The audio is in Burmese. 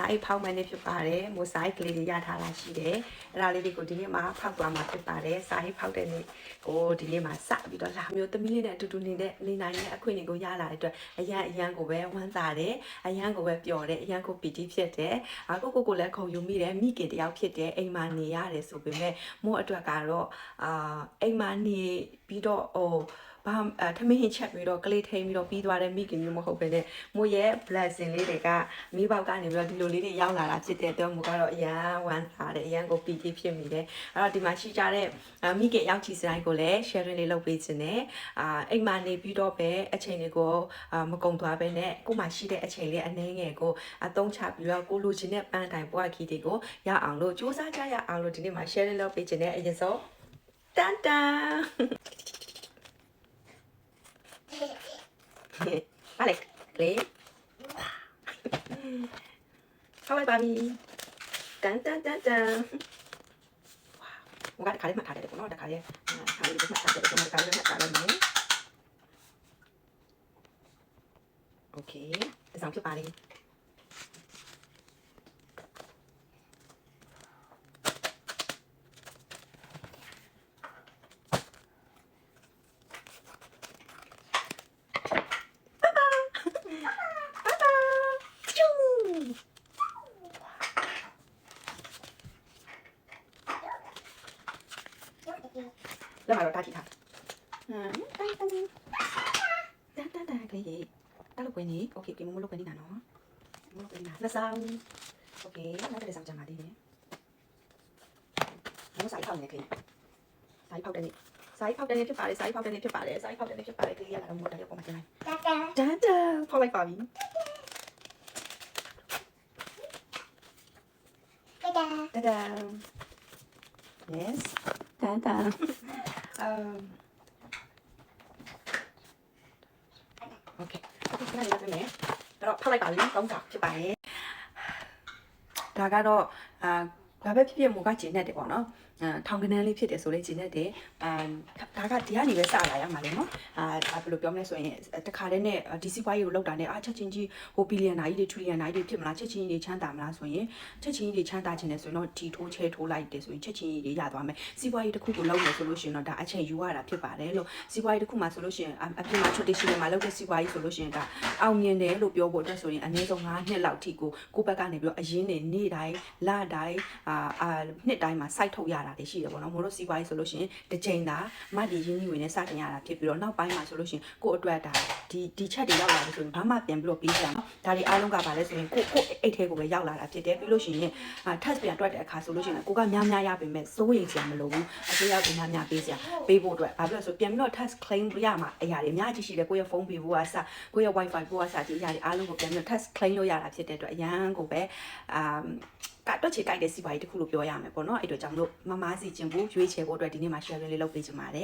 mosaic ဖောက်မှန်းနေဖြစ်ပါတယ် mosaic ကလေးတွေရထားတာရှိတယ်အဲ့ဒါလေးတွေကိုဒီနေ့မှာဖောက်သွားမှာဖြစ်ပါတယ်စာရေးဖောက်တဲ့နေ့ကိုဒီနေ့မှာစပြီးတော့လာမျိုးသမီးလေးနဲ့အတူတူနေတဲ့နေနိုင်တဲ့အခွင့်အရေးကိုရလာတဲ့အတွက်အရန်ကိုပဲဝမ်းသာတယ်အရန်ကိုပဲပျော်တယ်အရန်ကိုပီတိဖြစ်တယ်ကိုလည်းခုံယူမိတယ်မိခင်တယောက်ဖြစ်တယ်အိမ်မှာနေရတယ်ဆိုပေမဲ့မို့အတွက်ကတော့အိမ်မှာနေပြီးတော့ဘာထမင်းဟင်းချက်ပြီးတော့ကလေးထိန်ပြီးတော့ပြီးသွားတဲ့မိခင်မျိုးမဟုတ်ပဲနဲ့မို့ရဲ့ blessing လေးတွေကမိဘကနေပြီးတော့ဒီလိုလေးတွေရောက်လာတာဖြစ်တဲ့အတွက်မို့ကတော့အရန်ဝမ်းသာတယ်အရန်ကိုပီတိဖြစ်မိတယ်အဲ့တော့ဒီမှာရှိကြတဲ့မိခင်ရောက်ချီစတိုင်းကိုလည်း sharing လေးလုပ်ပေးခြင်းနဲ့အိမ်မှာနေပြီးတော့ပဲအချိန်တွေကိုမကုန်သွားပဲနဲ့ကိုမှရှိတဲ့အချိန်လေးအနည်းငယ်ကိုအသုံးချပြီးတော့ကိုလိုချင်တဲ့ပန်းတိုင်ဘွားခီတွေကိုရအောင်လို့စူးစမ်းကြရအောင်လို့ဒီနေ့မှာ sharing လုပ်ပေးခြင်းနဲ့အရင်ဆုံးတန်တန်ပါလေလေเข้าไปบาร์บี้ตันว้าวมันก็ขายได้มาขายได้คนนอกแต่ขายได้ขายได้มาขายได้คนนอกขายได้มาขายได้ไหมโอเคไปสั่งที่ปารีแล้วมาเราตาทีค่ะตา可以ตาลูกเวนนี่โอเคกินมุ้งลูกเวนนี่นะเนาะมุ้งลูกเวนนี่นะน่าซ้ำโอเคน่าจะได้ซ้ำจังมาดีเนี่ยมุ้งสายเผาเนี่ยคือสายเผาเดนนี่สายเผาเดนนี่ဖြစ်ပါတယ်สายเผาเดนนี่ဖြစ်ပါတယ်สายเผาเดนนี่ဖြစ်ပါတယ်ကလေးရလာတော့မို့တယ်ပုံမှန်ကျလိုက်တာဖောက်လိုက်ပါပြီတာ yes တာโอเคခဏလေးလုပ်မယ်အဲ့တော့ဖောက်လိုက်ပါပြီ3ခါဖြစ်ပါတယ်ဒါကတော့ဘာပဲဖြစ်ဖြစ်မို့ကကျင်းနေတယ်ပေါ့နော်ထောင်ကနန်းလေးဖြစ်တယ်ဆိုလေကျင်းနေတယ်ဒါကဒီကနေပဲစလာရမှာလေနော်ဘယ်လိုပြောမလဲဆိုရင်တခါတည်းနဲ့ဒီစီပွားရေးကိုလောက်တာနဲ့ချက်ချင်းကြီးဟိုဘီလီယံနာကြီးတွေထရီလီယံနာကြီးတွေဖြစ်မလားချက်ချင်းကြီးတွေချမ်းသာမလားဆိုရင်ချက်ချင်းကြီးတွေချမ်းသာခြင်းနဲ့ဆိုရင်တော့ဒီထိုးချဲထိုးလိုက်တယ်ဆိုရင်ချက်ချင်းကြီးတွေရသွားမယ်စီပွားရေးတစ်ခုကိုလောက်ရဆိုလို့ရှိရင်တော့ဒါအချိန်ယူရတာဖြစ်ပါတယ်လို့စီပွားရေးတစ်ခုမှာဆိုလို့ရှိရင်အပြင်မှာ traditional မှာလောက်တဲ့စီပွားရေးဆိုလို့ရှိရင်ဒါအောင်မြင်တယ်လို့ပြောဖို့အတွက်ဆိုရင်အနည်းဆုံး9နှစ်လောက်ထိကိုဘက်ကနေပြီးတော့အရင်နေ့တိုင်းလတိုင်းနှစ်တိုင်းမှာ site ထုတ်ရတာတွေရှိတယ်ပေါ့နော်မို့လို့စီပွားရေးဆိုလို့ရှိရင်တစ်ချိန်သာမတ်ဒီရင်းနှီးဝင်နဲ့စတင်ရတာဖြစ်ပြီးတော့နောက်ပိုင်းမှာဆိုလို့ရှိရင်ကို့အတွက်ဒါဒီချက်တွေရောက်လာလို့ဆိုရင်ဘာမှပြန်ပြီးတော့ပေးကြအောင်ဒါတွေအားလုံးကပါလဲဆိုရင်ကိုအိတ်ထဲကိုပဲရောက်လာတာဖြစ်တယ်ပြီးလို့ရှိရင်touch ပြန်တွက်တဲ့အခါဆိုလို့ရှိရင်ကိုကများရပါမယ်စိုးရိမ်စရာမလိုဘူးအစိုးရကများပေးစရာပေးဖို့အတွက်ဘာဖြစ်လို့ဆိုပြန်ပြီးတော့ touch claim ရမှာအရာတွေအများကြီးရှိတယ်ကိုရဲ့ဖုန်းပေးဖို့အစကိုရဲ့ wifi ဖို့အစဒီအရာတွေအားလုံးကိုပြန်ပြီးတော့ touch claim လို့ရတာဖြစ်တဲ့အတွက်အရန်ကိုပဲကတော့ချေကြိုက်တဲ့စီပွားရေးတစ်ခုလို့ပြောရမယ်ပေါ့နော်အဲ့တော့ကြောင့်မမစီခြင်းဘူးရွေးချယ်ဖို့အတွက်ဒီနေ့မှာ share လေးလုပ်ပေးချင်ပါတယ်